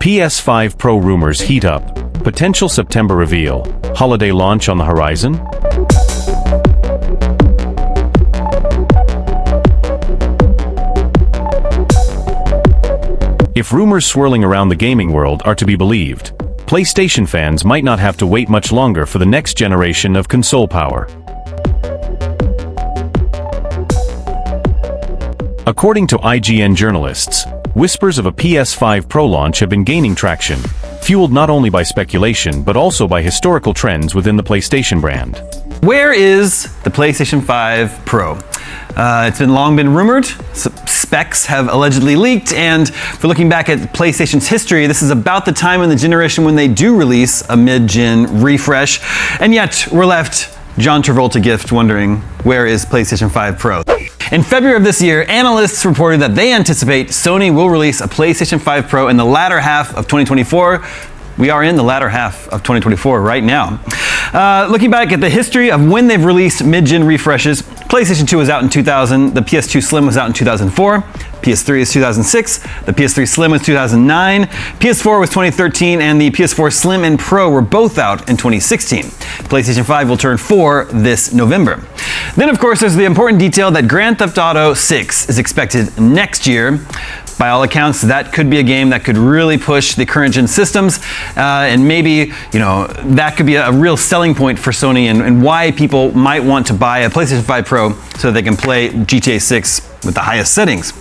PS5 Pro rumors heat up. Potential September reveal. Holiday launch on the horizon? If rumors swirling around the gaming world are to be believed, PlayStation fans might not have to wait much longer for the next generation of console power. According to IGN journalists, whispers of a PS5 Pro launch have been gaining traction, fueled not only by speculation but also by historical trends within the PlayStation brand. Where is the PlayStation 5 Pro? It's long been rumored. Specs have allegedly leaked, and if we're looking back at PlayStation's history, this is about the time in the generation when they do release a mid-gen refresh, and yet we're left John Travolta gift wondering, where is PlayStation 5 Pro? In February of this year, analysts reported that they anticipate Sony will release a PlayStation 5 Pro in the latter half of 2024. We are in the latter half of 2024 right now. Looking back at the history of when they've released mid-gen refreshes, PlayStation 2 was out in 2000, the PS2 Slim was out in 2004, PS3 is 2006, the PS3 Slim was 2009, PS4 was 2013, and the PS4 Slim and Pro were both out in 2016. PlayStation 5 will turn 4 this November. Then, of course, there's the important detail that Grand Theft Auto 6 is expected next year. By all accounts, that could be a game that could really push the current gen systems, and maybe, that could be a real selling point for Sony and why people might want to buy a PlayStation 5 Pro so they can play GTA 6 with the highest settings.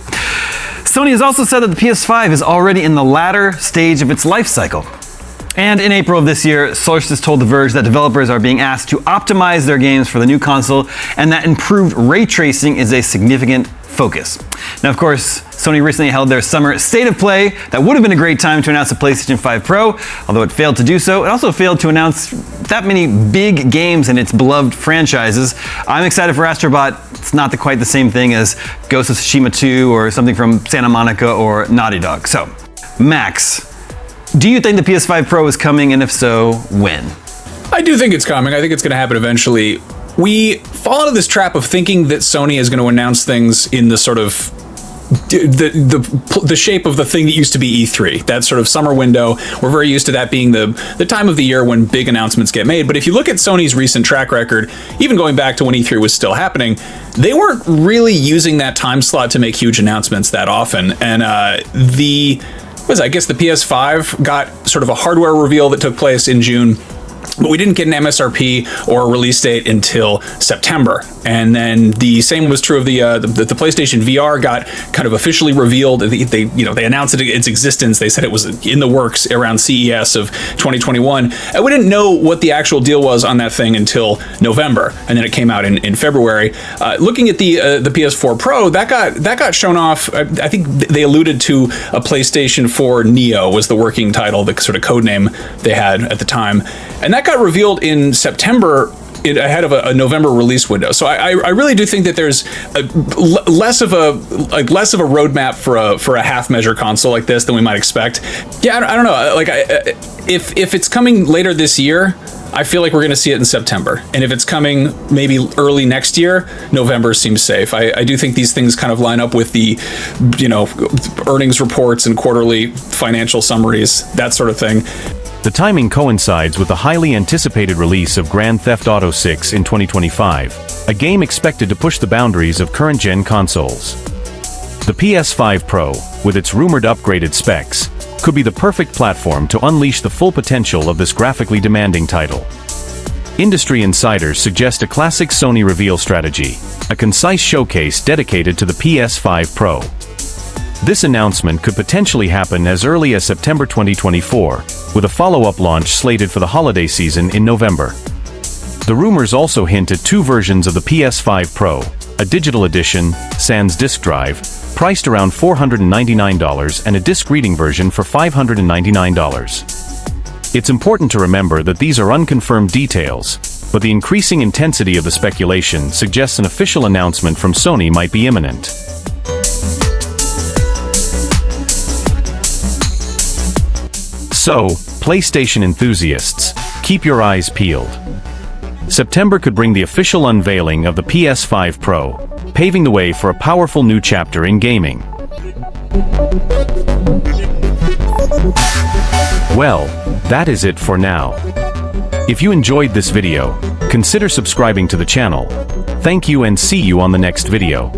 Sony has also said that the PS5 is already in the latter stage of its life cycle. And in April of this year, sources told The Verge that developers are being asked to optimize their games for the new console, and that improved ray tracing is a significant focus. Now, of course, Sony recently held their summer State of Play. That would have been a great time to announce the PlayStation 5 Pro, although it failed to do so. It also failed to announce that many big games in its beloved franchises. I'm excited for Astrobot. It's not quite the same thing as Ghost of Tsushima 2 or something from Santa Monica or Naughty Dog. So, Max, do you think the PS5 Pro is coming, and if so, when? I do think it's coming. I think it's going to happen eventually. We fall into this trap of thinking that Sony is going to announce things in the sort of the shape of the thing that used to be E3, that sort of summer window. We're very used to that being the time of the year when big announcements get made. But if you look at Sony's recent track record, even going back to when E3 was still happening, they weren't really using that time slot to make huge announcements that often. And I guess the PS5 got sort of a hardware reveal that took place in June, but we didn't get an MSRP or a release date until September. And then the same was true of the PlayStation VR got kind of officially revealed. They announced its existence. They said it was in the works around CES of 2021. And we didn't know what the actual deal was on that thing until November, and then it came out in February. Looking at the PS4 Pro, that got shown off. I think they alluded to a PlayStation 4 Neo was the working title, the sort of code name they had at the time, and that got revealed in September ahead of a November release window. So I really do think that there's less of a roadmap for a half measure console like this than we might expect. Yeah, I don't know. If it's coming later this year, I feel like we're going to see it in September. And if it's coming maybe early next year, November seems safe. I do think these things kind of line up with the, earnings reports and quarterly financial summaries, that sort of thing. The timing coincides with the highly anticipated release of Grand Theft Auto 6 in 2025, a game expected to push the boundaries of current-gen consoles. The PS5 Pro, with its rumored upgraded specs, could be the perfect platform to unleash the full potential of this graphically demanding title. Industry insiders suggest a classic Sony reveal strategy, a concise showcase dedicated to the PS5 Pro. This announcement could potentially happen as early as September 2024, with a follow-up launch slated for the holiday season in November. The rumors also hint at two versions of the PS5 Pro, a digital edition, sans disk drive, priced around $499, and a disc reading version for $599. It's important to remember that these are unconfirmed details, but the increasing intensity of the speculation suggests an official announcement from Sony might be imminent. So, PlayStation enthusiasts, keep your eyes peeled. September could bring the official unveiling of the PS5 Pro, paving the way for a powerful new chapter in gaming. Well, that is it for now. If you enjoyed this video, consider subscribing to the channel. Thank you and see you on the next video.